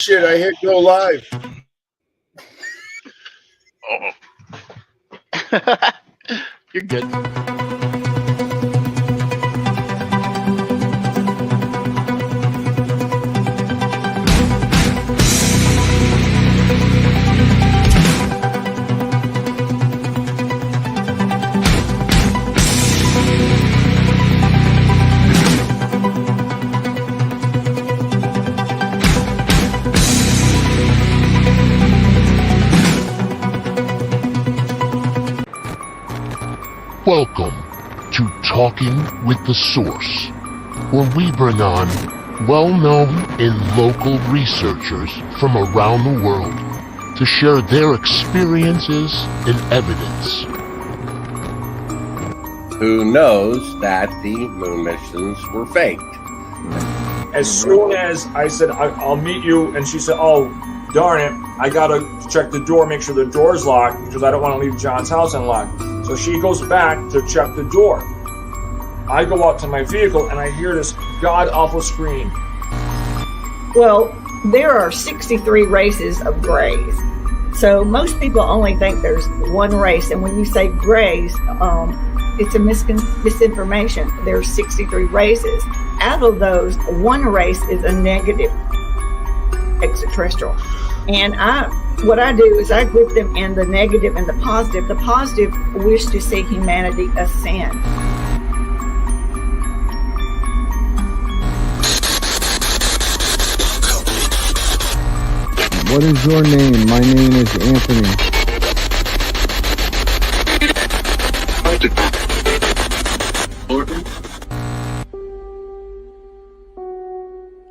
Shit, I hit go live. Oh. You're good. Welcome to Talking with the Source, where we bring on well-known and local researchers from around the world to share their experiences and evidence. Who knows that the moon missions were faked? As soon as I said, I'll meet you, and she said, oh, darn it, I gotta check the door, make sure the door's locked, because I don't want to leave John's house unlocked. So she goes back to check the door. I go out to my vehicle, and I hear this god-awful scream. Well, there are 63 races of grays. So most people only think there's one race, and when you say grays, it's a misinformation. There's 63 races. Out of those, one race is a negative extraterrestrial. And what I do is I group them in the negative and the positive. The positive wish to see humanity ascend. What is your name? My name is Anthony.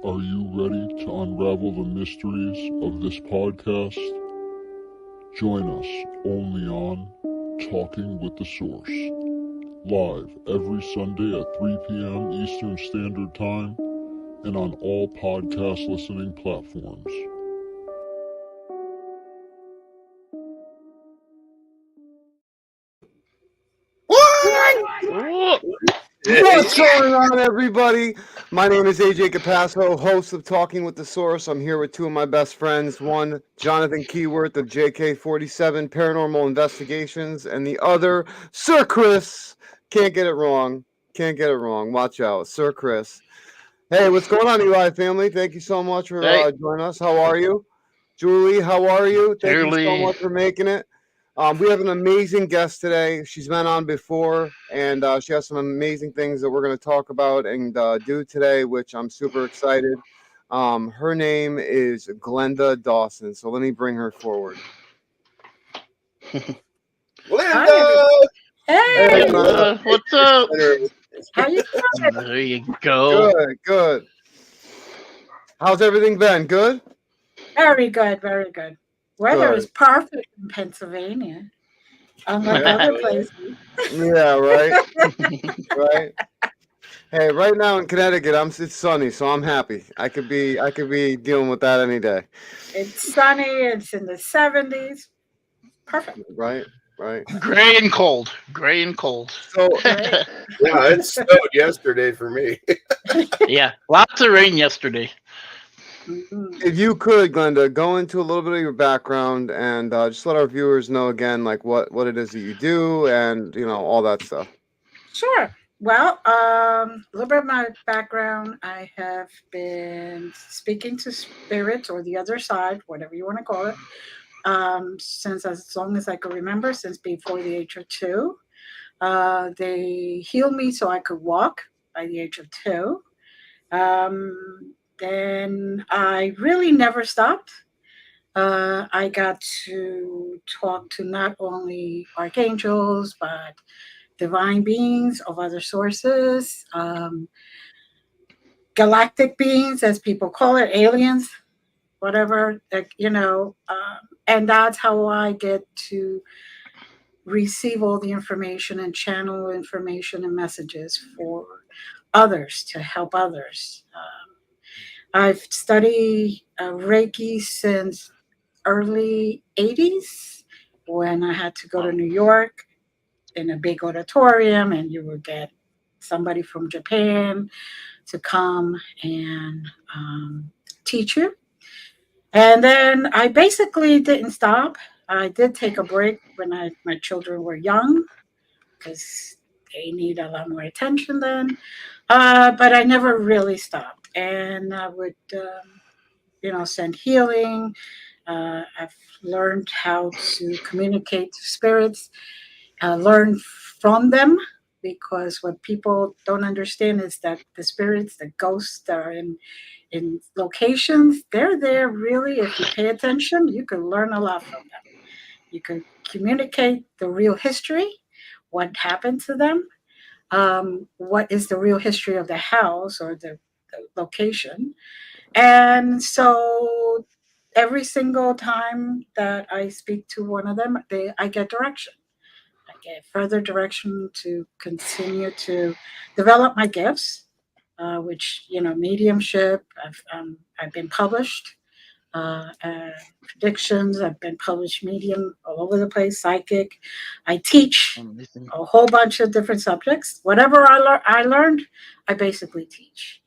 Are you ready to unravel the mysteries of this podcast? Join us only on Talking with the Source, live every Sunday at 3 p.m. Eastern Standard Time and on all podcast listening platforms. What's going on, everybody? My name is AJ Capasso, host of Talking with the Source. I'm here with two of my best friends. One, Jonathan Keyworth of JK47 Paranormal Investigations, and the other, Sir Chris. Can't get it wrong. Can't get it wrong. Watch out, Sir Chris. Hey, what's going on, Eli family? Thank you so much for joining us. How are you? Julie, how are you? Thank you so much for making it. We have an amazing guest today. She's been on before, and she has some amazing things that we're going to talk about and do today, which I'm super excited. Her name is Glenda Dawson, so let me bring her forward. Glenda! Hey! What's up? How you doing? There you go. Good. How's everything been? Good? Very good, very good. Weather is perfect in Pennsylvania, unlike other places. Yeah, right. Right. Hey, right now in Connecticut, it's sunny, so I'm happy. I could be dealing with that any day. It's sunny. It's in the 70s. Perfect. Right. Gray and cold. So, Yeah, it snowed yesterday for me. Yeah, lots of rain yesterday. if you could, Glenda, go into a little bit of your background and just let our viewers know again, like what it is that you do and, all that stuff. Sure. Well, a little bit of my background. I have been speaking to spirits or the other side, whatever you want to call it, since as long as I could remember, since before the age of 2. They healed me so I could walk by the age of 2. Then I really never stopped. I got to talk to not only archangels, but divine beings of other sources, galactic beings, as people call it, aliens, whatever, and that's how I get to receive all the information and channel information and messages for others to help others. I've studied Reiki since early 80s when I had to go to New York in a big auditorium, and you would get somebody from Japan to come and teach you. And then I basically didn't stop. I did take a break when my children were young because they need a lot more attention then. But I never really stopped. And I would, send healing. I've learned how to communicate to spirits, learn from them, because what people don't understand is that the spirits, the ghosts that are in locations, they're there really. If you pay attention, you can learn a lot from them. You could communicate the real history, what happened to them, what is the real history of the house or the location. And so every single time that I speak to one of them, I get direction. I get further direction to continue to develop my gifts, which, mediumship. I've been published, predictions. I've been published medium all over the place, psychic. I teach a whole bunch of different subjects. Whatever I learned, I basically teach.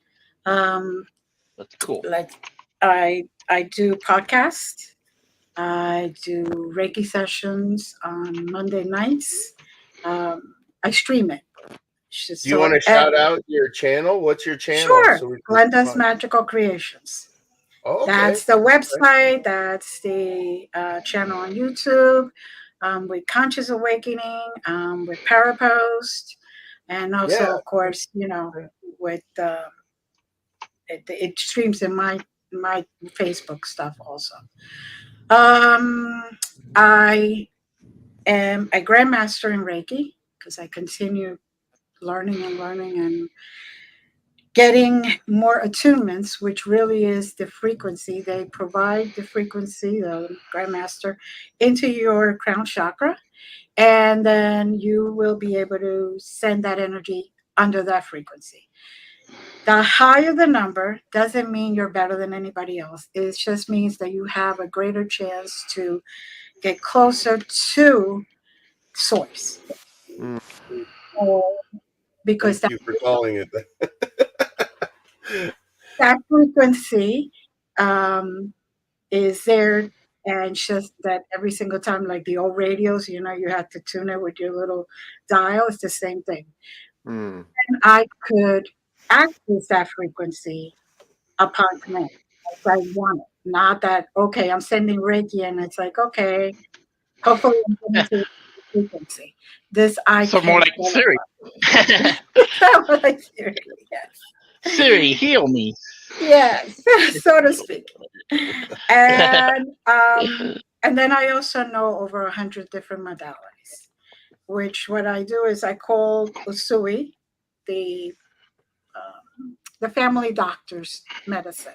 That's cool. Like I do podcasts. I do Reiki sessions on Monday nights. I stream it. Do you want to shout out your channel? What's your channel? Sure. So Glenda's Magical Creations. Oh, okay. That's the website. That's the channel on YouTube, with Conscious Awakening, with Parapost, and also, of course, with it streams in my Facebook stuff also. I am a grandmaster in Reiki because I continue learning and getting more attunements, which really is the frequency. They provide the frequency, the grandmaster, into your crown chakra, and then you will be able to send that energy under that frequency. The higher the number doesn't mean you're better than anybody else. It just means that you have a greater chance to get closer to source. Because thank you for calling it that frequency is there, and just that every single time, like the old radios, you have to tune it with your little dial. It's the same thing. And I could access that frequency upon command if I want it. Not that, okay, I'm sending Reiki and it's like, okay, hopefully I'm getting to the frequency. This I so more like Siri. More like Siri, yes. Siri, heal me. Yes, so to speak. And then I also know over 100 different modalities, which what I do is I call Usui the family doctor's medicine.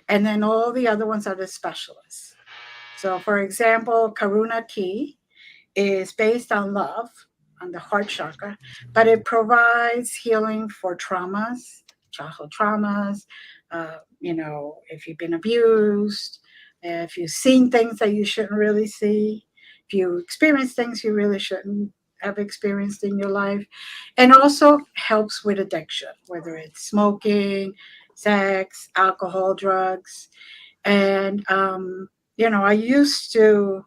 And then all the other ones are the specialists. So, for example, Karuna Tea is based on love, on the heart chakra, but it provides healing for traumas, childhood traumas, if you've been abused, if you've seen things that you shouldn't really see, if you experience things you really shouldn't have experienced in your life, and also helps with addiction, whether it's smoking, sex, alcohol, drugs. And, I used to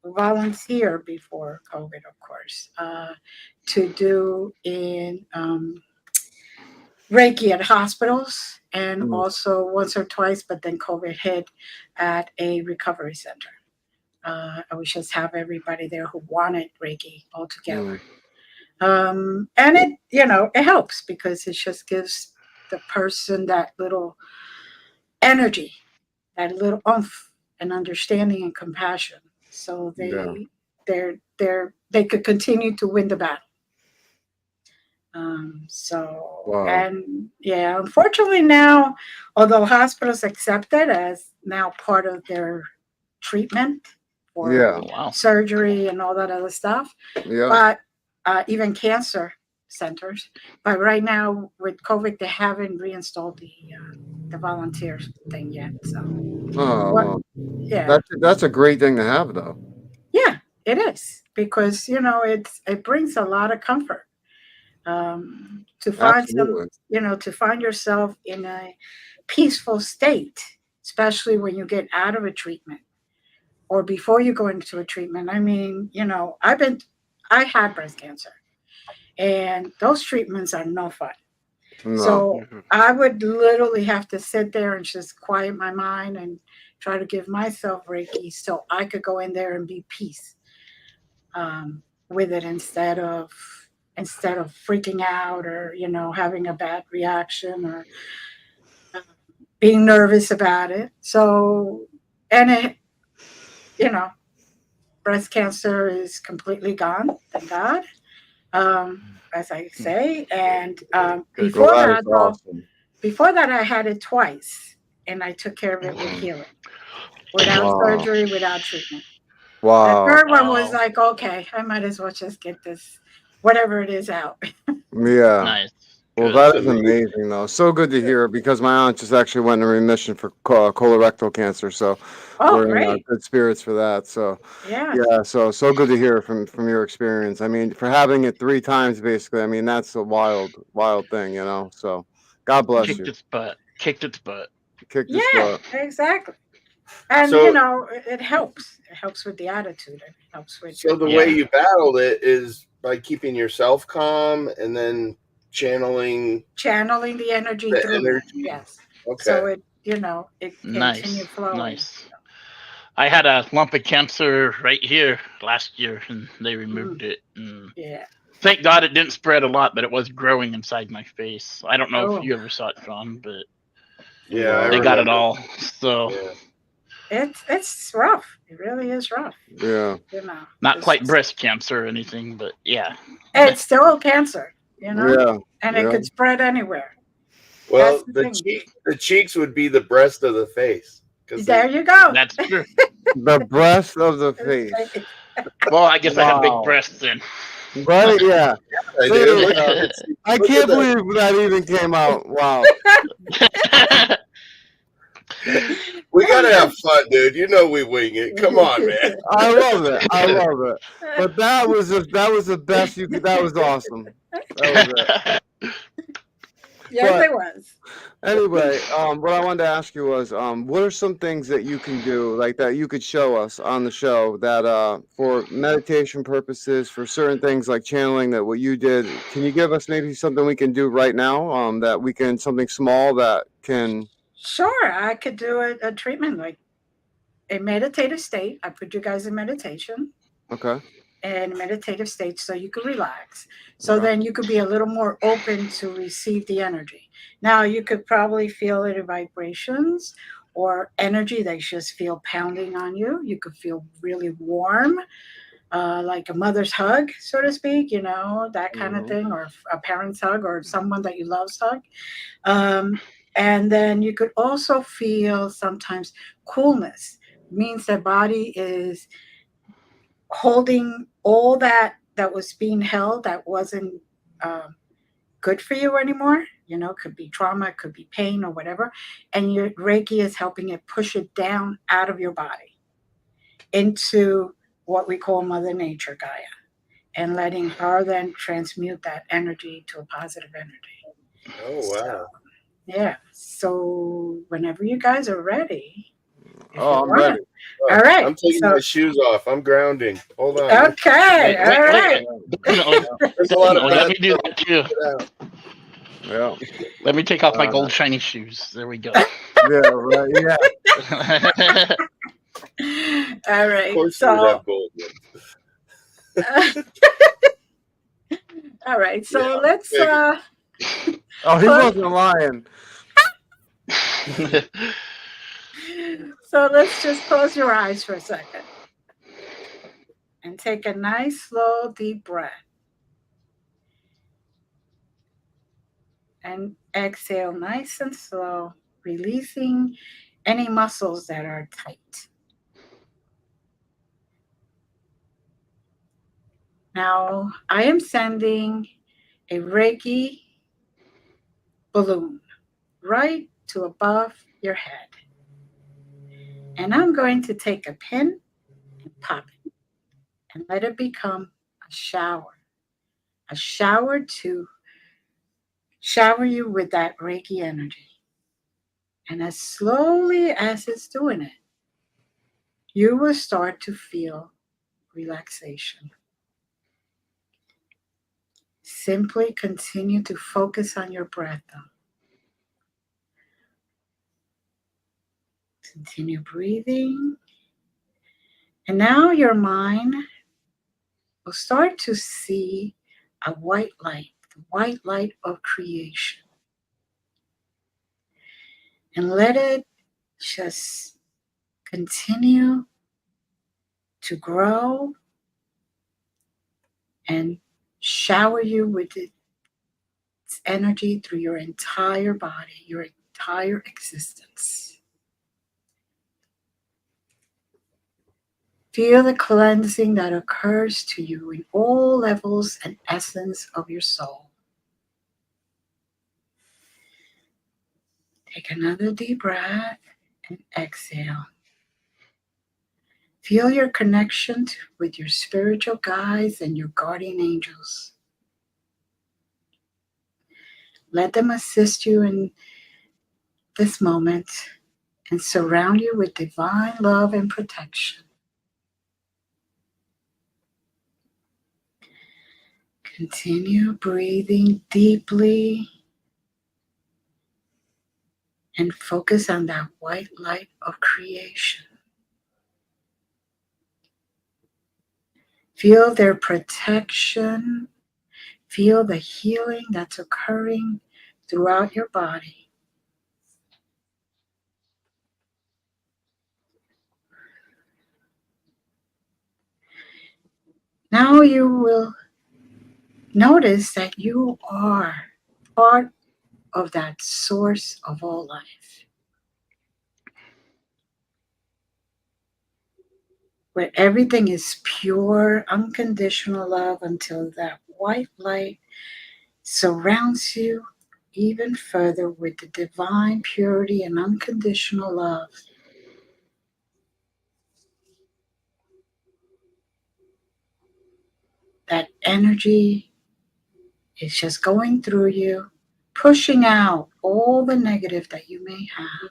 volunteer before COVID, of course, to do in Reiki at hospitals, and also once or twice, but then COVID hit, at a recovery center. I would just have everybody there who wanted Reiki all together. And it helps because it just gives the person that little energy, that little oomph and understanding and compassion. So they could continue to win the battle. And unfortunately now, although hospitals accept it as now part of their treatment for surgery and all that other stuff, but even cancer centers, but right now with COVID, they haven't reinstalled the volunteer thing yet. So, that's a great thing to have, though. Yeah, it is, because it brings a lot of comfort. To find to find yourself in a peaceful state especially when you get out of a treatment or before you go into a treatment. I mean, you know, I had breast cancer, and those treatments are no fun. No. So I would literally have to sit there and just quiet my mind and try to give myself Reiki so I could go in there and be peace with it instead of freaking out or, you know, having a bad reaction or being nervous about it. So, and it, you know, breast cancer is completely gone, thank God. As I say, and before Well, that that, is awesome. before that, I had it twice, and I took care of it with healing, without surgery, without treatment. Wow. The third one was like, okay, I might as well just get this, whatever it is, out. Yeah. Nice. Well, Good. that is amazing, though. So good to hear, because my aunt just actually went in remission for colorectal cancer. So we're in Great. good spirits for that. So Yeah. yeah, so good to hear from your experience. I mean, for having it 3 times, basically, I mean, that's a wild thing, you know. So God bless you. Kicked its butt. Kicked its Yeah, butt. exactly. And So- you know, it helps. It helps with the attitude. It helps with. So the way you battled it is by keeping yourself calm and then channeling the energy the through. energy. Yes. Okay. So it, you know, it Nice. continue flowing. Nice. I had a lump of cancer right here last year, and they removed it. And Yeah. thank God it didn't spread a lot, but it was growing inside my face. I don't know Oh. if you ever saw it, John, but Yeah, they got it all. So It's rough. It really is rough. Yeah. You know. not quite breast cancer or anything, but yeah. It's still cancer, you know? Yeah. And it could spread anywhere. Well, That's the the cheeks would be the breast of the face. There you go. That's true. The breast of the face. Well, I guess I have big breasts then. Right? Yeah. I There do. you Look, go. I look can't at believe that even came out. Wow. we gotta have fun, dude. You know we wing it. Come on, man. I love it. I love it. But that was the best you could. That was awesome. That was it. Yes, it was. Anyway, what I wanted to ask you was, what are some things that you can do, like that you could show us on the show that, for meditation purposes, for certain things like channeling, that what you did, can you give us maybe something we can do right now, that we can, something small that can... Sure, I could do a treatment, like a meditative state. I put you guys in meditation. Okay. And meditative state so you could relax. So then you could be a little more open to receive the energy. Now you could probably feel it in vibrations or energy that you just feel pounding on you. You could feel really warm, like a mother's hug, so to speak, you know, that kind of thing, or a parent's hug, or someone that you love's hug. And then you could also feel sometimes coolness. It means the body is holding all that was being held that wasn't good for you anymore. You know, could be trauma, could be pain or whatever. And your Reiki is helping it push it down out of your body into what we call Mother Nature, Gaia, and letting her then transmute that energy to a positive energy. Oh, wow. So, yeah. So whenever you guys are ready. Oh, I'm ready. All right. I'm taking my shoes off. I'm grounding. Hold on. Okay. All right. There's a lot of Let me do that too. Yeah. Let me take off my gold shiny shoes. There we go. Yeah, right. Yeah. All right. Of course So, you would have gold ones. all right. So let's. Oh, he wasn't lying. So let's just close your eyes for a second and take a nice, slow, deep breath. And exhale nice and slow, releasing any muscles that are tight. Now, I am sending a Reiki balloon right to above your head. And I'm going to take a pin and pop it and let it become a shower to shower you with that Reiki energy. And as slowly as it's doing it, you will start to feel relaxation. Simply continue to focus on your breath, though. Continue breathing. And now your mind will start to see a white light, the white light of creation. And let it just continue to grow and shower you with its energy through your entire body, your entire existence. Feel the cleansing that occurs to you in all levels and essence of your soul. Take another deep breath and exhale. Feel your connection with your spiritual guides and your guardian angels. Let them assist you in this moment and surround you with divine love and protection. Continue breathing deeply and focus on that white light of creation. Feel their protection. Feel the healing that's occurring throughout your body. Now you will notice that you are part of that source of all life, where everything is pure, unconditional love until that white light surrounds you even further with the divine purity and unconditional love. That energy is just going through you, pushing out all the negative that you may have,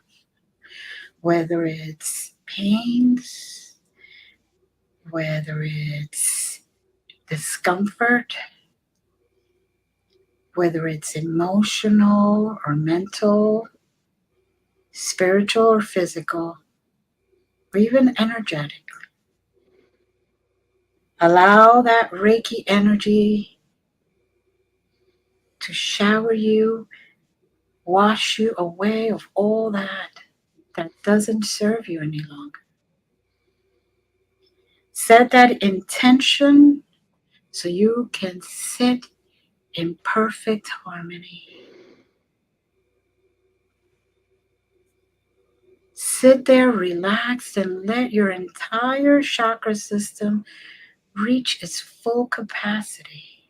whether it's pains, whether it's discomfort, whether it's emotional or mental, spiritual or physical, or even energetic. Allow that Reiki energy to shower you, wash you away of all that doesn't serve you any longer. Set that intention so you can sit in perfect harmony. Sit there relaxed and let your entire chakra system reach its full capacity,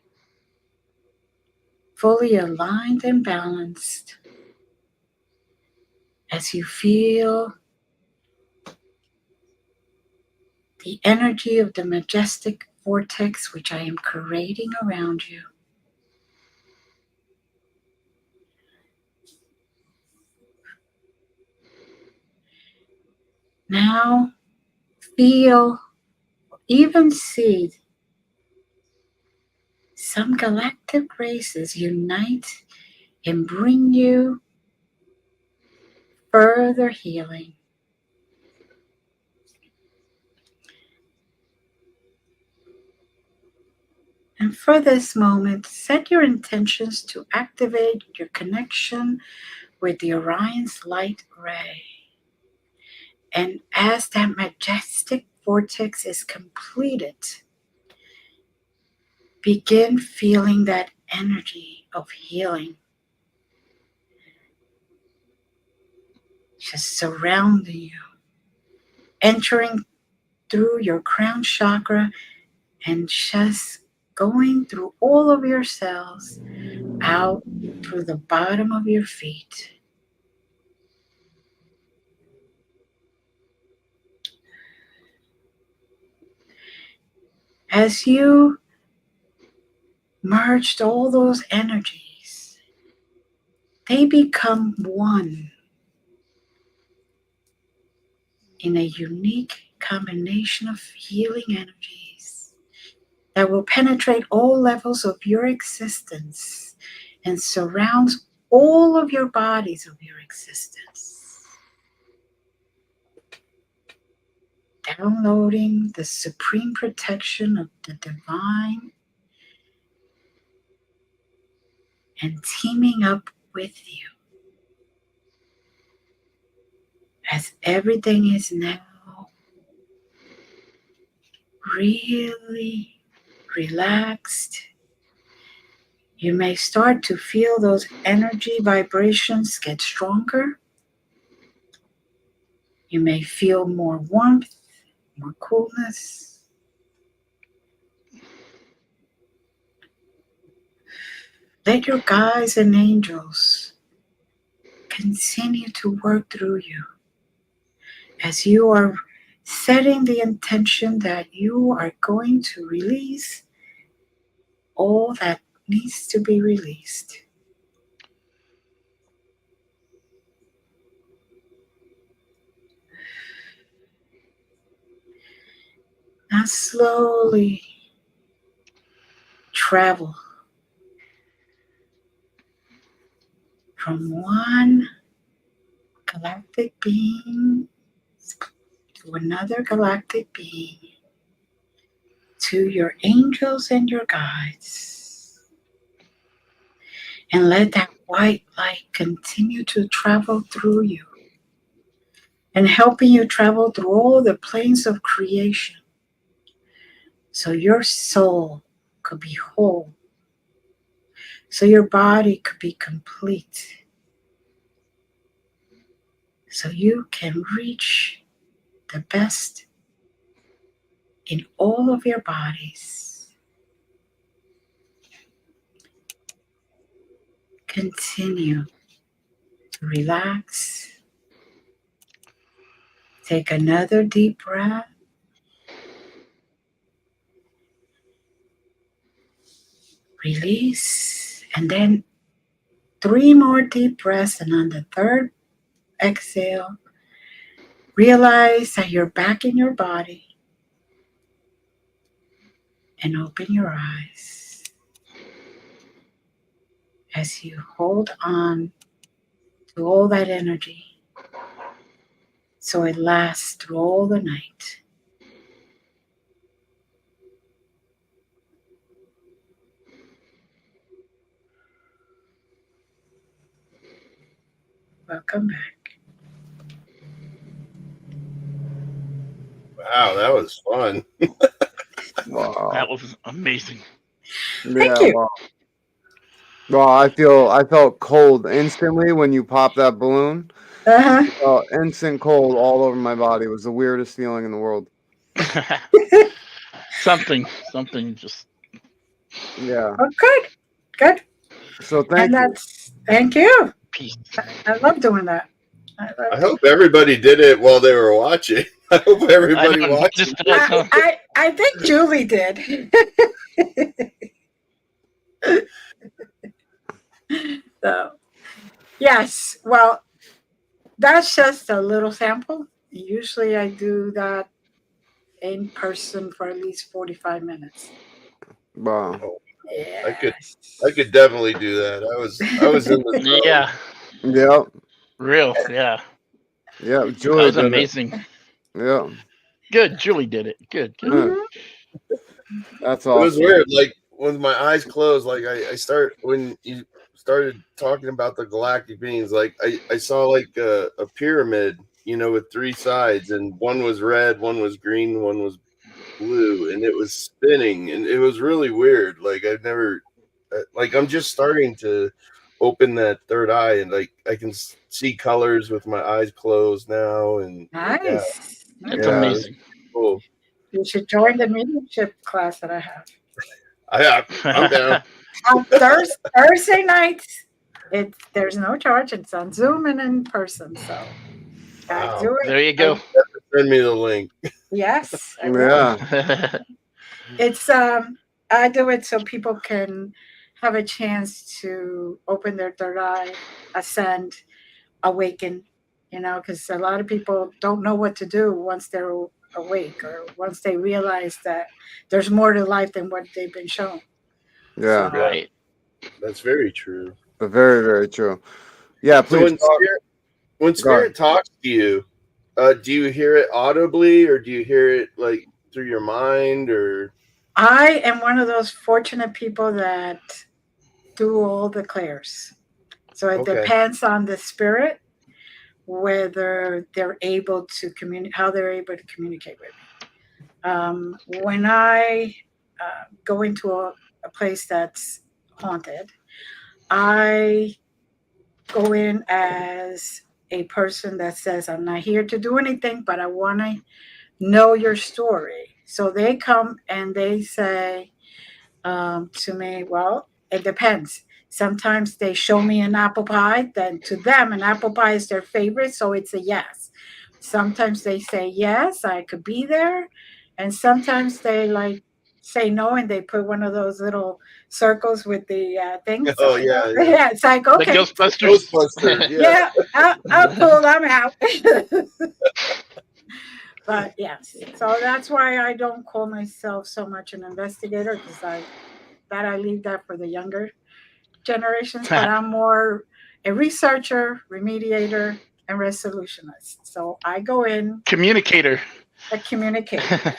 fully aligned and balanced, as you feel the energy of the majestic vortex which I am creating around you. Now feel, even see some galactic races unite and bring you further healing. And for this moment, set your intentions to activate your connection with the Orion's light ray. And as that majestic vortex is completed, begin feeling that energy of healing just surrounding you, entering through your crown chakra and just going through all of your cells out through the bottom of your feet. As you merged all those energies, they become one. in a unique combination of healing energies that will penetrate all levels of your existence and surrounds all of your bodies of your existence. Downloading the supreme protection of the divine and teaming up with you as everything is now really relaxed. You may start to feel those energy vibrations get stronger. You may feel more warmth, more coolness. Let your guides and angels continue to work through you as you are setting the intention that you are going to release all that needs to be released. Now slowly travel from one galactic being to another galactic being, to your angels and your guides. And let that white light continue to travel through you and helping you travel through all the planes of creation so your soul could be whole, so your body could be complete, so you can reach the best in all of your bodies. Continue to relax. Take another deep breath. Release, and then 3 more deep breaths, and on the third exhale, realize that you're back in your body and open your eyes as you hold on to all that energy so it lasts through all the night. Welcome back. Wow, that was fun. Wow. That was amazing. Thank you. Wow. Well, I felt cold instantly when you popped that balloon. Instant cold all over my body. It was the weirdest feeling in the world. something just Yeah. Oh, good. So thank you. Thank you. peace. I love doing that. I hope everybody did it while they were watching. I hope everybody I know, watched. just did, huh? I think Julie did. So, yes. Well, that's just a little sample. Usually I do that in person for at least 45 minutes. Wow. Yeah. I could definitely do that. I was in the zone. Yeah, Yep. real. Yeah, Yeah. that Julie was did amazing. it. Yeah. Good, Julie did it. Good. Mhm. That's It was awesome. weird. Like with my eyes closed, like I start when you started talking about the galactic beings, like I saw like a pyramid, with 3 sides, and one was red, one was green, one was blue, and it was spinning, and it was really weird. Like I've never, like I'm just starting to open that third eye, and like I can see colors with my eyes closed now, and yeah, Nice. It's Yeah. amazing. cool. You should join the mediumship class that I have. I'm down. On Thursday nights, there's no charge. It's on Zoom and in person. So Wow. do it. There you go. Send me the link. Yes, I will. Yeah. It's I do it so people can have a chance to open their third eye, ascend, awaken, because a lot of people don't know what to do once they're awake or once they realize that there's more to life than what they've been shown. Yeah, So, Right. That's very true. very, very true. Yeah, So please. when spirit talks to you, do you hear it audibly, or do you hear it like through your mind, or? I am one of those fortunate people that do all the clairs. So it Okay. depends on the spirit whether they're able to communicate, how they're able to communicate with me. When I go into a place that's haunted, I go in as a person that says, I'm not here to do anything, but I want to know your story. So they come and they say to me, well, it depends. Sometimes they show me an apple pie, then to them, an apple pie is their favorite, so it's a yes. Sometimes they say, yes, I could be there. And sometimes they like say no, and they put one of those little circles with the things. Oh, yeah. Yeah, it's like, The okay. Ghostbusters. Ghostbusters, yeah. Yeah, I'm cool, I'm out. But yes, so that's why I don't call myself so much an investigator, because I leave that for the younger generations, but I'm more a researcher, remediator, and resolutionist. So I go in Communicator. a communicator.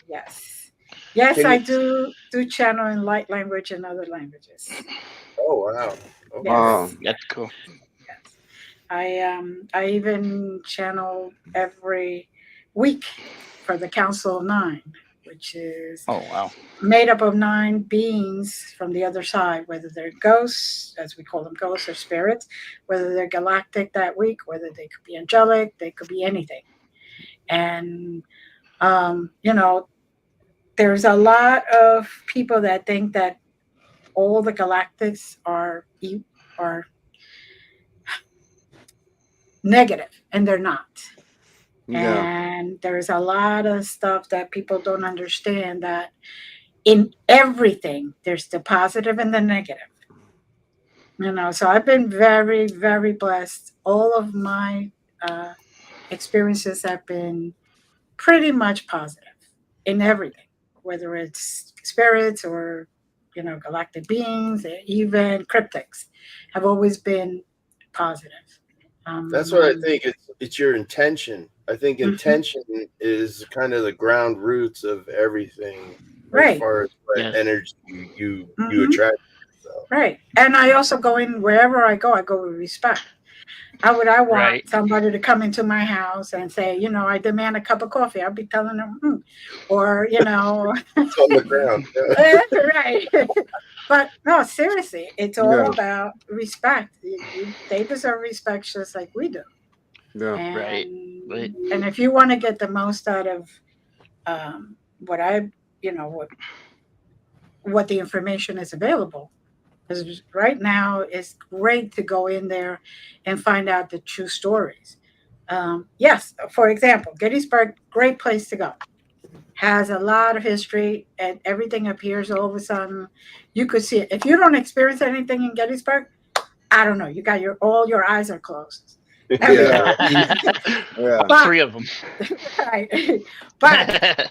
Yes, I do channel in light language and other languages. Oh, wow. Okay. Wow. That's cool. Yes. I even channel every week for the Council of Nine, which is Oh, wow. made up of 9 beings from the other side, whether they're ghosts, as we call them, ghosts or spirits, whether they're galactic that week, whether they could be angelic, they could be anything. And, there's a lot of people that think that all the galactics are negative, and they're not. Yeah. And there's a lot of stuff that people don't understand, that in everything there's the positive and the negative. So I've been very, very blessed. All of my experiences have been pretty much positive in everything, whether it's spirits or galactic beings, even cryptics have always been positive. That's what I think. It's your intention. I think intention is kind of the ground roots of everything, Right. as far as what energy you attract. So. Right. And I also go in, wherever I go with respect. How would I want somebody to come into my house and say, I demand a cup of coffee? I'll be telling them, or, It's on the ground. Yeah. Right. But no, seriously, it's all about respect. They deserve respect just like we do. Yeah. And, and if you want to get the most out of what the information is available, because right now it's great to go in there and find out the true stories. Yes, for example, Gettysburg, great place to go. Has a lot of history, and everything appears all of a sudden. You could see it. If you don't experience anything in Gettysburg, I don't know. You got all your eyes are closed. Yeah. But, 3 of them. Right. But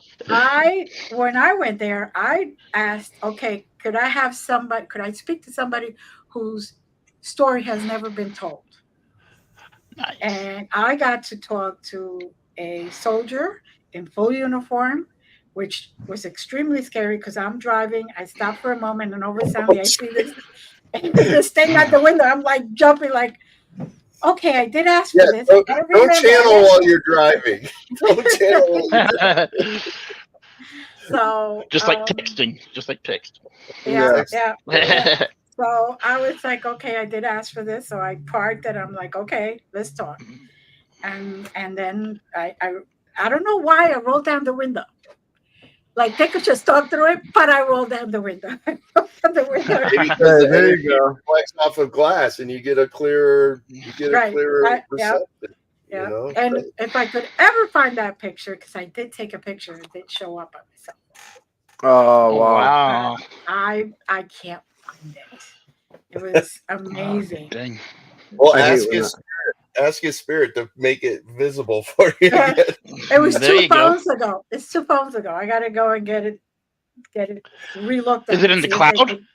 when I went there, I asked, okay, could I speak to somebody whose story has never been told? Nice. And I got to talk to a soldier in full uniform, which was extremely scary, because I'm driving. I stopped for a moment, and over suddenly I see this thing at the window. I'm like jumping, like, okay, I did ask for this. Don't channel while you're driving. Don't channel while you're driving. So just like texting. Yeah. So I was like, okay, I did ask for this. So I parked, and I'm like, okay, let's talk. And then I don't know why I rolled down the window. Like, they could just talk through it, but I rolled down the window. Maybe because there you go. Reflects off of glass, and you get a clearer, reception. Yeah. And if I could ever find that picture, because I did take a picture, it did show up on myself. Oh, wow. I can't find it. It was amazing. Dang. Well, ask his spirit to make it visible for you. It was There 2 you go. phones ago. It's 2 phones ago. I gotta go and get it relooked at. Is it in and the see if they cloud? can-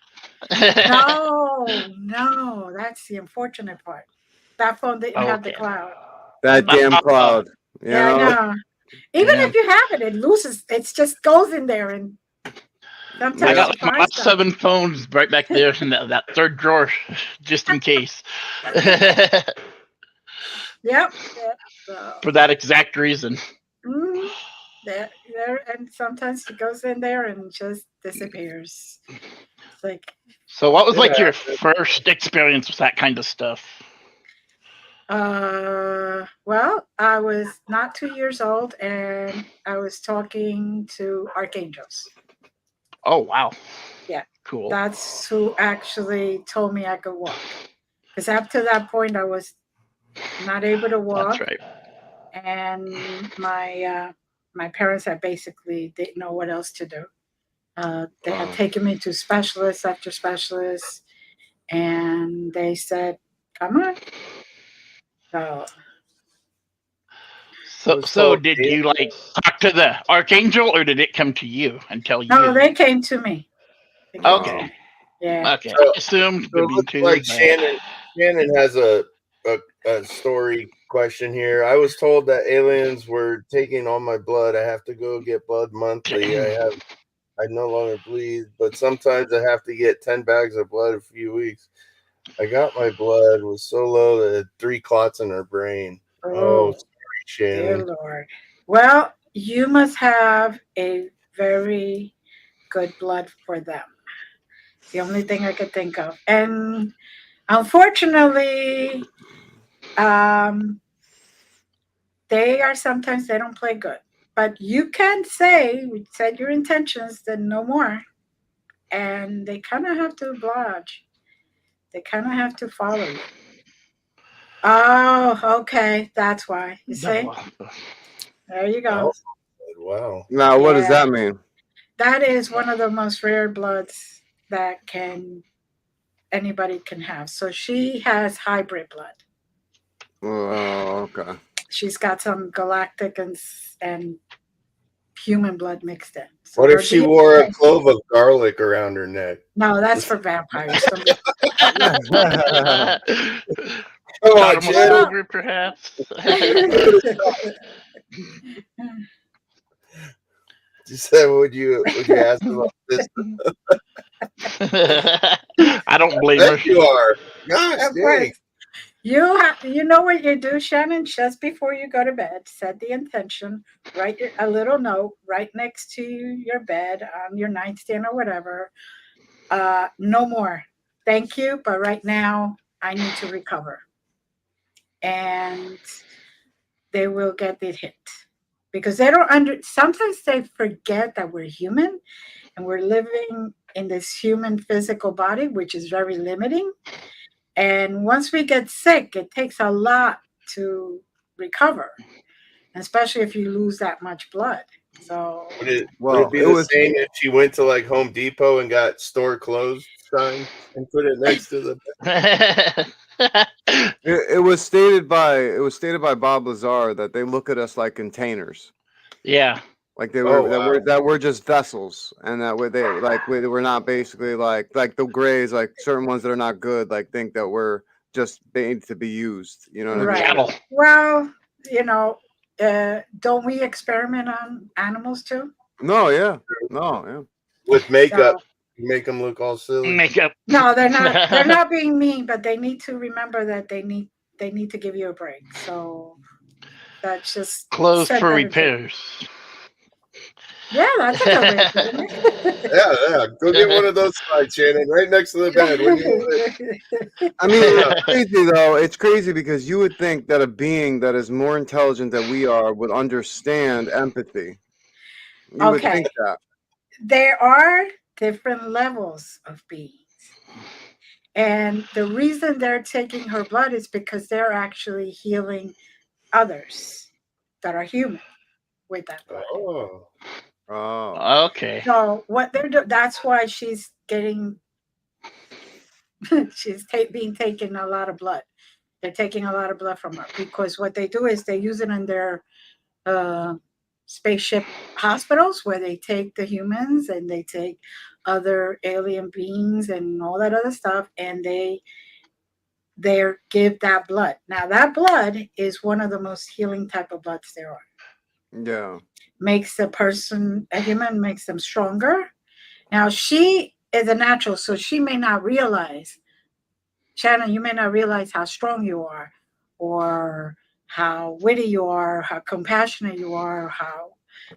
No, that's the unfortunate part. That phone didn't have the Okay. cloud. That damn cloud. You Yeah, I know? know. Even Yeah. if you have it, it loses. It just goes in there, and sometimes I got you like my find last stuff. 7 phones right back there in that third drawer, just in case. Yep. So, For that exact reason. mhm. There, and sometimes it goes in there and just disappears. It's like, So, what was like Yeah. your first experience with that kind of stuff? well, I was not 2 years old, and I was talking to archangels. Oh, wow. Yeah. Cool. That's who actually told me I could walk. Because up to that point, I was not able to walk. That's right. And my parents had basically didn't know what else to do. They had taken me to specialists after specialists, and they said, "Come on." So did you like talk to the archangel, or did it come to you and tell you? No, they came to me. They came to Okay. me. Yeah. Okay. So- I assumed So it would be looks too. like but- Shannon has a story question here. I was told that aliens were taking all my blood. I have to go get blood monthly. I no longer bleed, but sometimes I have to get 10 bags of blood a few weeks. I got my blood was so low that it had 3 clots in her brain. Oh, sorry, Dear Shannon. Lord. Well, you must have a very good blood for them. It's the only thing I could think of. And unfortunately, they don't play good. But you can set your intentions, then no more. And they kind of have to oblige. They kind of have to follow you. Oh, okay. That's why. You see? There you go. Oh, wow. Now, what does Yeah. that mean? That is one of the most rare bloods that anybody can have. So she has hybrid blood. Oh, okay. She's got some galactic and human blood mixed in. So What if her she DNA wore a clove of garlic around her neck? No, that's for vampires. Come on, Almost Shannon. over, perhaps. She said, would you ask about this? I don't blame Bet her. you are. Gosh, Of dang. course. You know what you do, Shannon? Just before you go to bed, set the intention, write a little note right next to your bed on your nightstand or whatever. No more. Thank you, but right now I need to recover. And they will get the hit. Because they don't sometimes they forget that we're human and we're living in this human physical body, which is very limiting. And once we get sick, it takes a lot to recover, especially if you lose that much blood. So, Would it Well, be it the was- same if she went to like Home Depot and got store closed sign and put it next to the It was stated by Bob Lazar that they look at us like containers, Yeah. like they Oh, were wow. that we're just vessels, and that we're not basically like the Greys, like certain ones that are not good, like think that we're just made to be used. You know what I mean? right. Cattle. Well, don't we experiment on animals too? No, yeah, no, yeah. with makeup. So, Make them look all silly. Makeup. no, they're not. They're not being mean, but they need to remember that they need to give you a break. So that's just Clothes set for that repairs. Yeah, that's a good way of putting it. Yeah. Go get one of those slides, Shannon, right next to the bed. When you I mean, it's crazy though. It's crazy because you would think that a being that is more intelligent than we are would understand empathy. You would Okay. think that. There are different levels of beings. And the reason they're taking her blood is because they're actually healing others that are human with that blood. oh. Oh, Okay. So what they're doing, that's why she's getting, being taken a lot of blood. They're taking a lot of blood from her because what they do is they use it in their spaceship hospitals where they take the humans and they take other alien beings and all that other stuff, and they give that blood. Now that blood is one of the most healing type of bloods there are. Yeah. Makes a human makes them stronger. Now she is a natural, so she may not realize, Shannon, you may not realize how strong you are, or how witty you are, how compassionate you are, how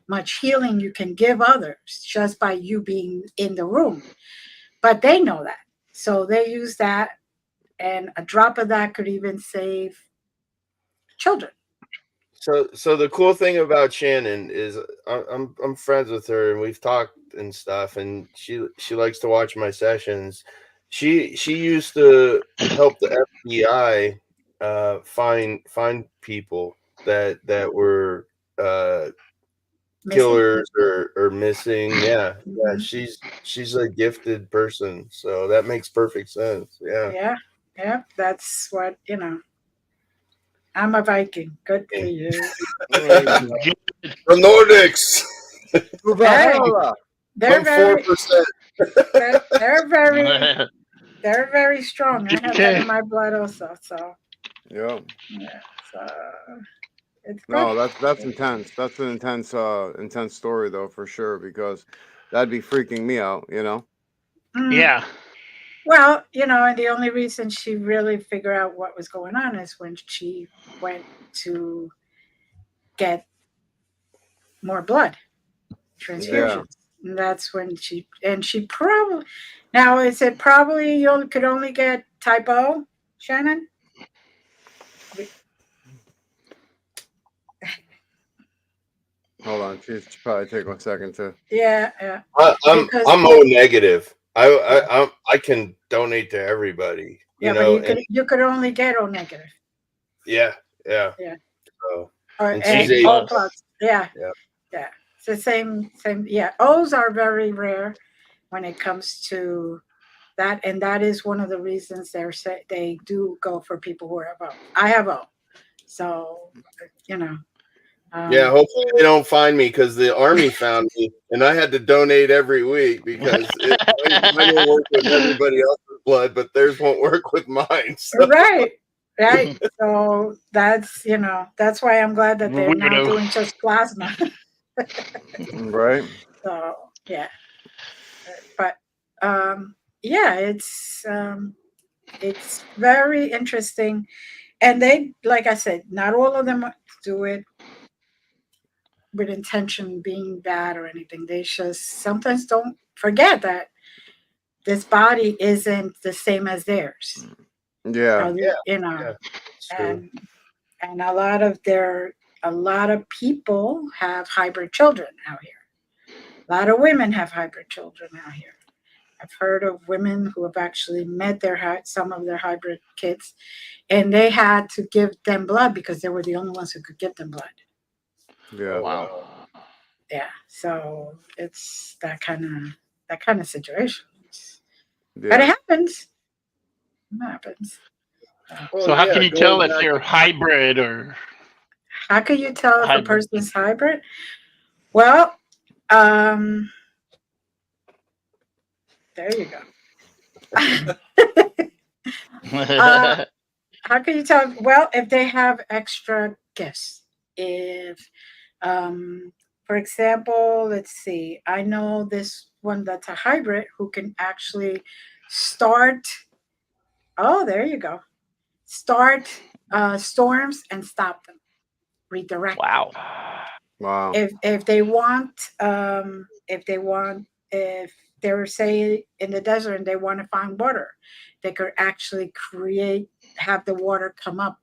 much healing you can give others just by you being in the room. But they know that. So they use that, and a drop of that could even save children. So the cool thing about Shannon is I'm friends with her, and we've talked and stuff, and she likes to watch my sessions. She used to help the FBI find people that were killers or missing. Yeah. She's a gifted person, so that makes perfect sense. Yeah. That's what, I'm a Viking. Good for you. The Nordics. They're very 4%. they're very strong. I have that in my blood also. So Yeah. So it's good. No, that's intense. That's an intense story though, for sure, because that'd be freaking me out, Yeah. Well, and the only reason she really figured out what was going on is when she went to get more blood transfusions. Yeah. And that's when she probably, now is it probably you could only get type O, Shannon? Hold on, she's probably take 1 second to. Yeah. I'm O negative. I can donate to everybody. But you could only get O negative. Yeah. So, and she's O plus. Yeah. It's the same. Yeah, O's are very rare when it comes to that, and that is one of the reasons they do go for people who have O. I have O, so yeah, hopefully they don't find me, because the Army found me, and I had to donate every week because mine will work with everybody else's blood, but theirs won't work with mine. So. Right. So that's that's why I'm glad that they're now doing just plasma. Right. So yeah, but it's very interesting, and they, like I said, not all of them do it with intention being bad or anything. They just sometimes don't forget that this body isn't the same as theirs. Yeah. And a lot of people have hybrid children out here. A lot of women have hybrid children out here. I've heard of women who have actually met some of their hybrid kids, and they had to give them blood because they were the only ones who could give them blood. Yeah. Wow. Yeah. So it's that kind of situation. Yeah. But it happens. It happens. So how can you tell if they're hybrid or? How can you tell if a person's hybrid? Well, there you go. How can you tell? Well, if they have extra gifts. If, for example, let's see, I know this one that's a hybrid who can actually start. Oh, there you go. Start storms and stop them. Redirect. Wow. If they want, if they were, say, in the desert and they want to find water, they could actually have the water come up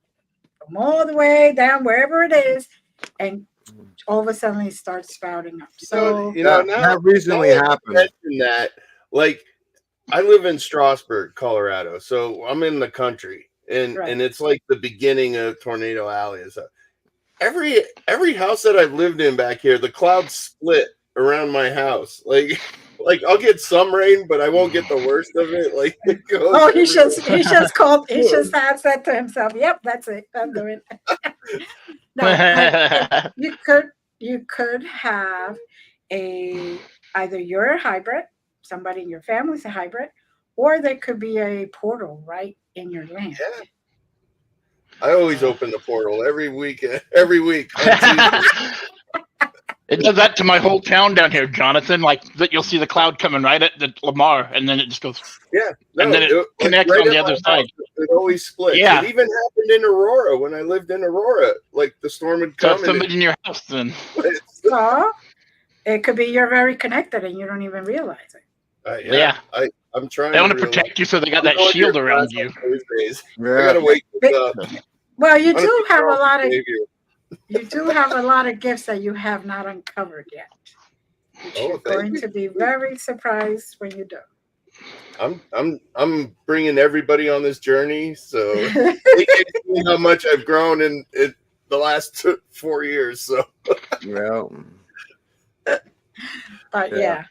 from all the way down wherever it is, and all of a sudden it starts spouting up. So that recently happened. That, like, I live in Strasburg, Colorado, so I'm in the country, and it's like the beginning of Tornado Alley. So every house that I've lived in back here, the clouds split around my house. Like like I'll get some rain, but I won't get the worst of it. Like it goes Oh, he just said to himself, "Yep, that's it. I'm doing it." No, but you could have either you're a hybrid, somebody in your family's a hybrid, or there could be a portal right in your land. Yeah. I always open the portal every week. Every week. On Tuesday. It does that to my whole town down here, Jonathan. Like that, you'll see the cloud coming right at the Lamar, and then it just goes. Yeah, no, and then it connects right on the other side. It always splits. Yeah. It even happened in Aurora when I lived in Aurora. Like the storm would come. So somebody in your house, then. So it could be you're very connected and you don't even realize it. Yeah. I'm trying. They want to protect you, so they got that shield around you. Yeah. I gotta wake up. Well, you do have a lot of. You do have a lot of gifts that you have not uncovered yet. You're going to be very surprised when you do. I'm bringing everybody on this journey, so they can see how much I've grown in the last 4 years. So Yeah. But yeah.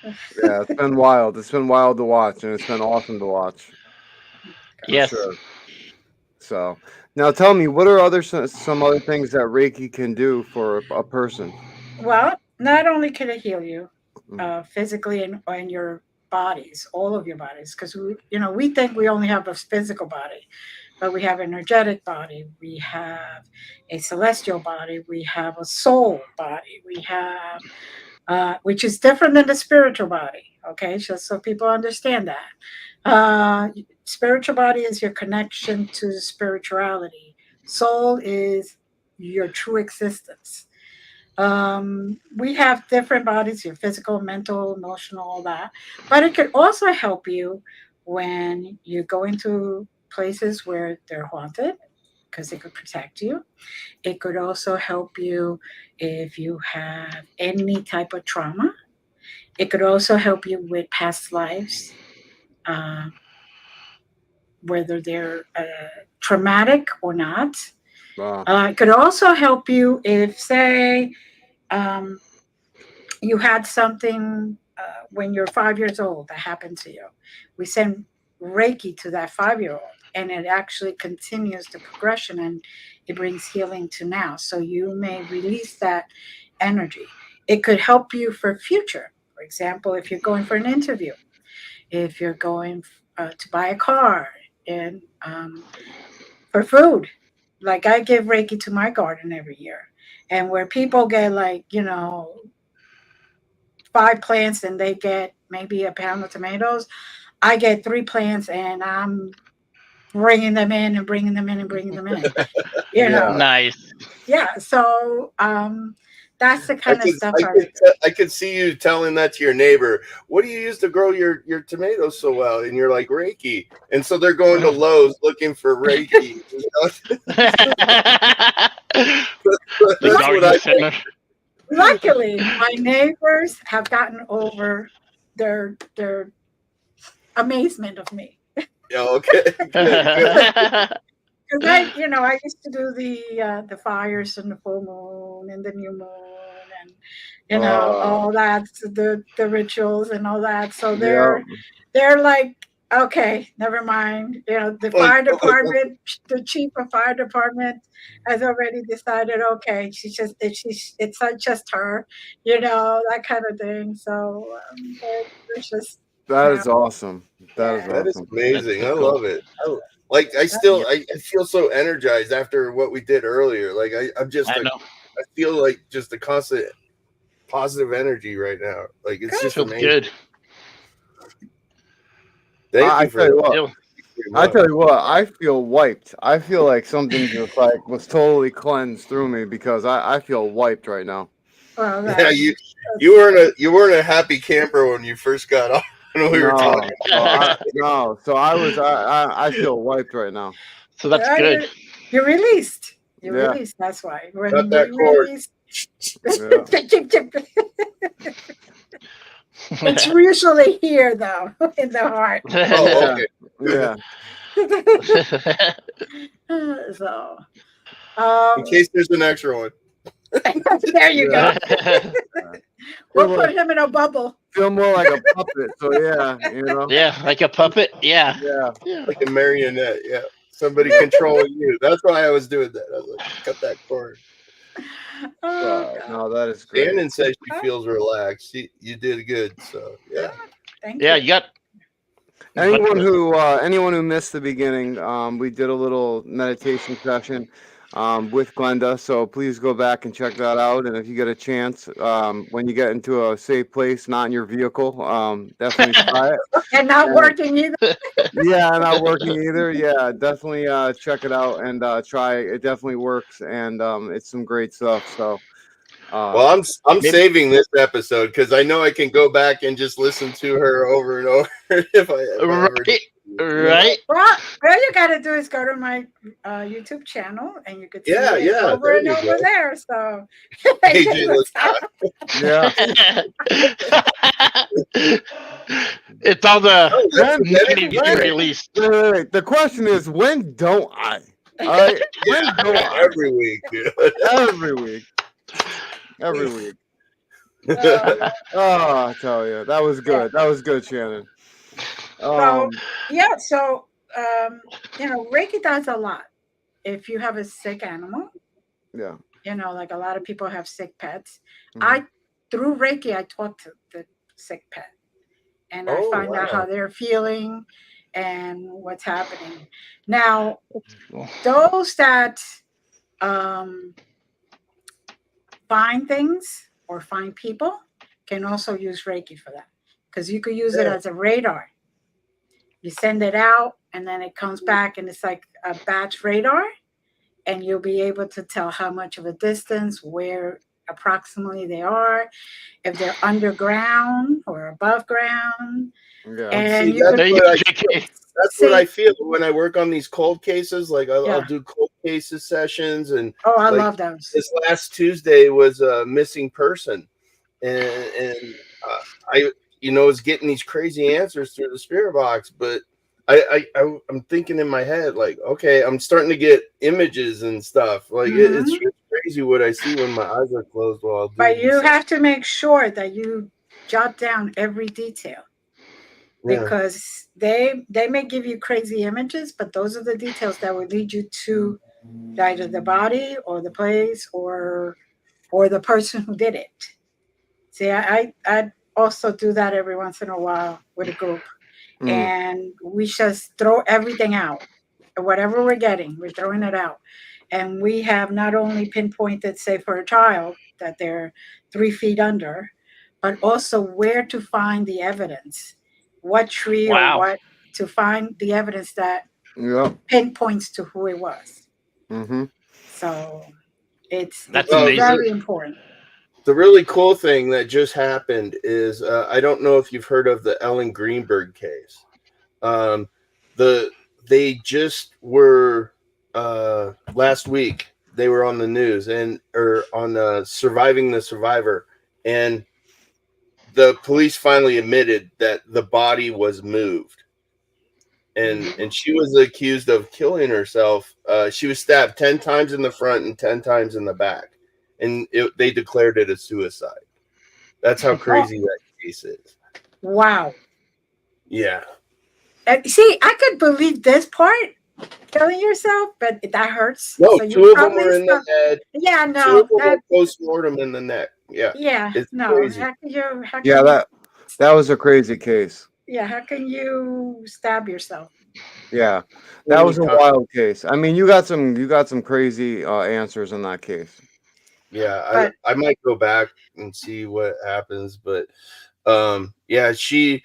Yeah, it's been wild. It's been wild to watch, and it's been awesome to watch. Yes. Sure. So now tell me, what are some other things that Reiki can do for a person? Well, not only can it heal you physically and your bodies, all of your bodies, because we think we only have a physical body, but we have an energetic body, we have a celestial body, we have a soul body, we have which is different than the spiritual body. Okay, just so people understand that. Spiritual body is your connection to spirituality. Soul is your true existence. We have different bodies, your physical, mental, emotional, all that. But it could also help you when you go into places where they're haunted, because it could protect you. It could also help you if you have any type of trauma. It could also help you with past lives, whether they're traumatic or not. Wow. It could also help you if, say, you had something when you're 5 years old that happened to you. We send Reiki to that 5-year-old, and it actually continues the progression, and it brings healing to now. So you may release that energy. It could help you for future. For example, if you're going for an interview, if you're going to buy a car, and for food. Like I give Reiki to my garden every year. And where people get 5 plants and they get maybe a pound of tomatoes, I get 3 plants and I'm bringing them in and bringing them in and bringing them in. Nice. Yeah. So that's the kind of stuff. I could see you telling that to your neighbor. What do you use to grow your tomatoes so well? And you're like, Reiki. And so they're going to Lowe's looking for Reiki. Luckily, my neighbors have gotten over their amazement of me. Yeah, okay. Because I used to do the fires and the full moon and the new moon and all that, the rituals and all that. So they're like, okay, never mind. The fire department, the chief of fire department has already decided. Okay, it's not just her, that kind of thing. So it's just that is awesome. That is amazing. I love it. I feel so energized after what we did earlier. Like I feel like just a constant positive energy right now. Like it's just amazing. Good. I tell you what, I feel wiped. I feel like something just was totally cleansed through me because I feel wiped right now. Well, yeah, you weren't a happy camper when you first got off. When we were talking. So I feel wiped right now. So that's good. You're released. You're released. That's why. When Not that cord. It's usually here, though, in the heart. Oh, okay. Yeah. So, in case there's an extra one. There you go. We'll put him in a bubble. Feel more like a puppet. So yeah, Yeah, like a puppet. Yeah. Yeah. Like a marionette. Yeah. Somebody controlling you. That's why I was doing that. I was like, cut that cord. Oh, God. No, that is great. Shannon says she feels relaxed. You did good. So yeah. Thank Yeah, you. you got Anyone who missed the beginning, we did a little meditation session with Glenda, so please go back and check that out. And if you get a chance, when you get into a safe place, not in your vehicle, definitely try it. And not working either. Yeah, not working either. Yeah, definitely check it out and try it. It definitely works, and it's some great stuff. So. Well, I'm saving this episode because I know I can go back and just listen to her over and over if I right. Well, all you got to do is go to my YouTube channel, and you could see it over and over there. So, yeah, it's all the released. Wait. The question is, when don't I? All right, when don't I? Every week, dude. Every week. Every week. Oh, I tell you, that was good. That was good, Shannon. So Reiki does a lot. If you have a sick animal, like a lot of people have sick pets. Mm-hmm. Through Reiki, I talk to the sick pet, and I find out how they're feeling and what's happening. Now, those that find things or find people can also use Reiki for that, because you could use it as a radar. You send it out and then it comes back and it's like a batch radar, and you'll be able to tell how much of a distance, where approximately they are, if they're underground or above ground. And that's what I feel when I work on these cold cases. Like I'll do cold cases sessions, and I love those. This last Tuesday was a missing person, and I was getting these crazy answers through the spirit box, but I'm thinking in my head, like, okay, I'm starting to get images and stuff. Like it's crazy what I see when my eyes are closed while I'm But you have to make sure that you jot down every detail. Because they may give you crazy images, but those are the details that will lead you to either the body or the place or the person who did it. See, I also do that every once in a while with a group, and we just throw everything out. Whatever we're getting, we're throwing it out, and we have not only pinpointed, say, for a child that they're 3 feet under, but also where to find the evidence. What tree or what to find the evidence that pinpoints to who it was. So it's very important. The really cool thing that just happened is I don't know if you've heard of the Ellen Greenberg case. They just were last week. They were on the news or on Surviving the Survivor, and the police finally admitted that the body was moved, and she was accused of killing herself. She was stabbed 10 times in the front and 10 times in the back, and they declared it a suicide. That's how crazy that case is. Wow. Yeah. See, I could believe this part, killing yourself, but that hurts. No, so two of them were in the head. Yeah, no. 2 of them were post-mortem in the neck. Yeah. Yeah, it's no. crazy. That was a crazy case. Yeah, how can you stab yourself? Yeah, that was a wild case. I mean, you got some crazy answers in that case. Yeah, I might go back and see what happens, but she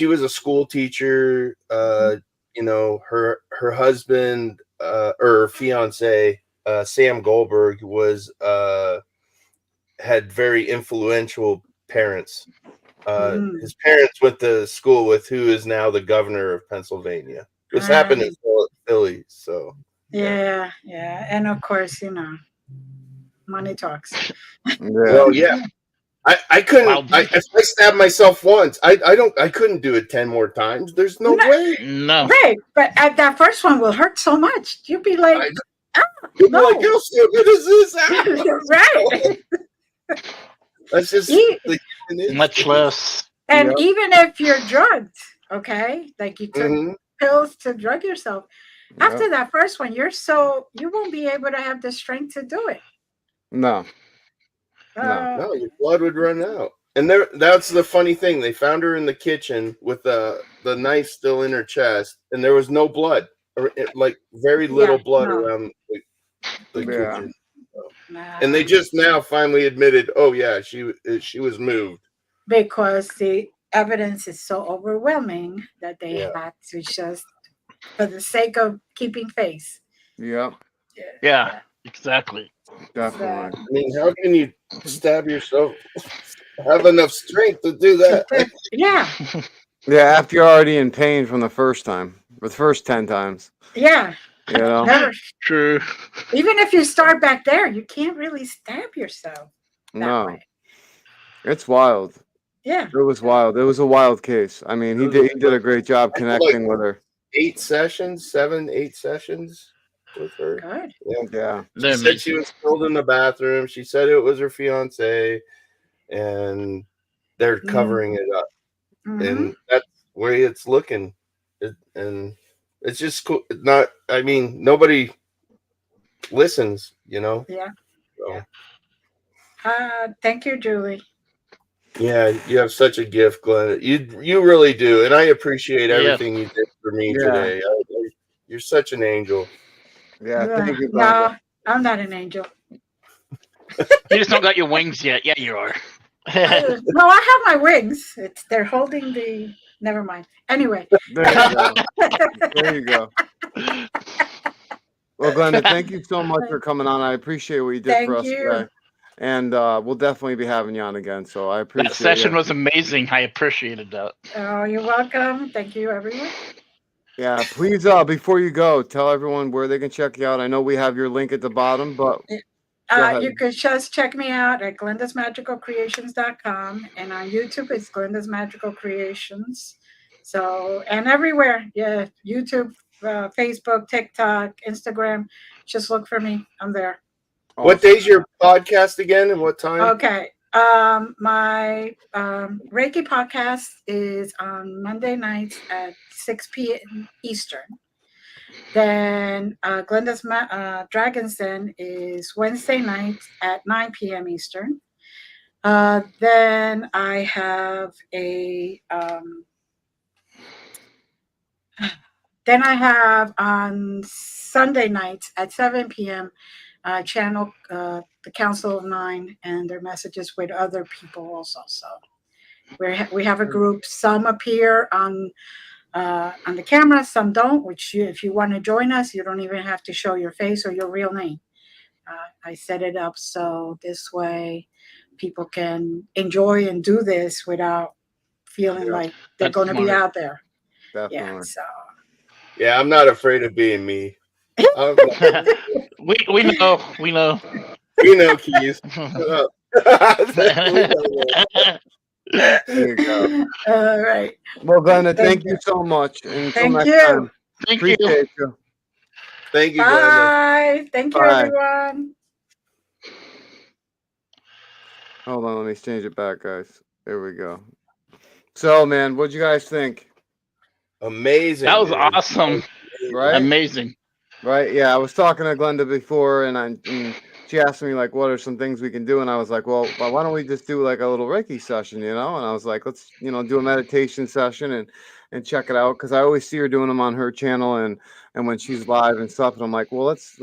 was a school teacher. Her husband or fiance, Sam Goldberg, had very influential parents. His parents went to school with who is now the governor of Pennsylvania. This happened in Philly, so yeah, and of course, money talks. Well, yeah. I couldn't. If I stabbed myself once, I couldn't do it 10 more times. There's no way. No. Right, but that first one will hurt so much. You'll be like, no. Like, how stupid is this? Right. That's just E- the human Much instinct. less. And Yep. even if you're drugged, okay, like you took Mhm. pills to drug yourself, Yep. after that first one, you won't be able to have the strength to do it. No. No, your blood would run out. And that's the funny thing. They found her in the kitchen with the knife still in her chest, and there was no blood, or like very little blood no. around the Yeah. kitchen. Nah. And they just now finally admitted, oh yeah, she was moved. Because the evidence is so overwhelming that they Yeah. had to just, for the sake of keeping face. Yep. Yeah, exactly. Definitely. I mean, how can you stab yourself? Have enough strength to do that? Yeah, Yeah, after you're already in pain from the first time, the first 10 times. yeah. You know? Never. True. Even if you start back there, you can't really stab yourself that No. way. It's wild. Yeah. It was wild. It was a wild case. I mean, he did a great job connecting with her. 8 sessions with her. Good. Yeah. They're She said she amazing. was killed in the bathroom. She said it was her fiance, and they're covering it up. Mhm. And that's where it's looking. And it's just cool. Not, I mean, nobody listens, you know? Yeah. So, Thank you, Julie. yeah, you have such a gift, Glenn. You really do. And I appreciate everything you did for me Yeah. today. You're such an angel. Yeah. Thank you, No, Glenda. I'm not an angel. You just don't got your wings yet. Yeah, you are. No, I have my wings. They're holding the. Never mind. Anyway. There you go. There you go. Well, Glenda, thank you so much for coming on. I appreciate what you did for us today. And we'll definitely be having you on again. So I appreciate That session it. was amazing. I appreciated that. Oh, you're welcome. Thank you, everyone. Yeah, please, before you go, tell everyone where they can check you out. I know we have your link at the bottom, but go ahead. You could just check me out at glendasmagicalcreations.com, and on YouTube it's Glenda's Magical Creations. So, and everywhere, yeah, YouTube, Facebook, TikTok, Instagram, just look for me. I'm there. What day's your podcast again, and what time? Okay. My Reiki podcast is on Monday nights at 6 p.m. Eastern. Then Glenda's Dragon's Den is Wednesday nights at 9 p.m. Eastern. Then I have on Sunday nights at 7 p.m. Channel the Council of Nine and their messages with other people also. So we have a group. Some appear on the camera, some don't. Which if you want to join us, you don't even have to show your face or your real name. I set it up so this way people can enjoy and do this without feeling like they're going to be out there. Definitely. Yeah. So. Yeah, I'm not afraid of being me. We know. You know, Keys. There you go. All right. Well, Glenda, thank you so much. And until Thank next you. time, Thank you. appreciate you. Thank you, Glenda. Bye. Thank you, Bye. everyone. Hold on, let me change it back, guys. There we go. So, man, what'd you guys think? Amazing. That was dude. awesome. Right? Amazing. Right? Yeah, I was talking to Glenda before, and she asked me, like, what are some things we can do? And I was like, well, why don't we just do, like, a little Reiki session, you know? And I was like, let's, do a meditation session and check it out, because I always see her doing them on her channel and when she's live and stuff. And I'm like, well, let's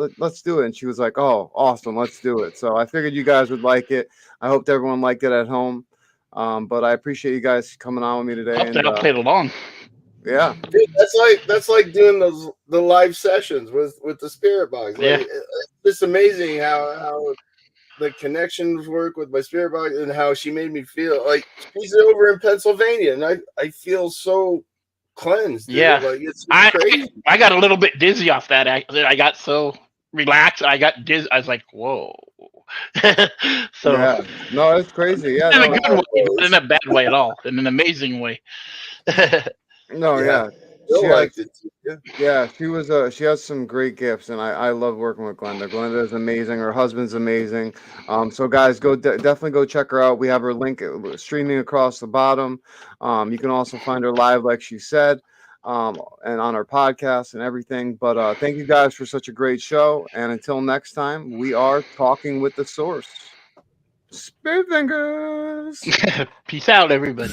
do it. And she was like, oh, awesome, let's do it. So I figured you guys would like it. I hoped everyone liked it at home. But I appreciate you guys coming on with me today. Hope they'll play along. Yeah. Dude, that's like doing the live sessions with the spirit box. Like, Yeah. It's just amazing how the connections work with my spirit box and how she made me feel. Like, she's over in Pennsylvania, and I feel so cleansed. Dude. Yeah. Like, it's crazy. I got a little bit dizzy off that. I got so relaxed. I got dizzy. I was like, whoa. So yeah. No, it's crazy. Yeah. in a good way, not in a bad way at all. In an amazing way. No, yeah. Still liked it. Yeah, she was. She has some great gifts, and I love working with Glenda. Glenda is amazing. Her husband's amazing. So guys, go definitely go check her out. We have her link streaming across the bottom. You can also find her live, like she said, and on our podcast and everything. But thank you guys for such a great show. And until next time, we are talking with the source. Spirit fingers. Peace out, everybody.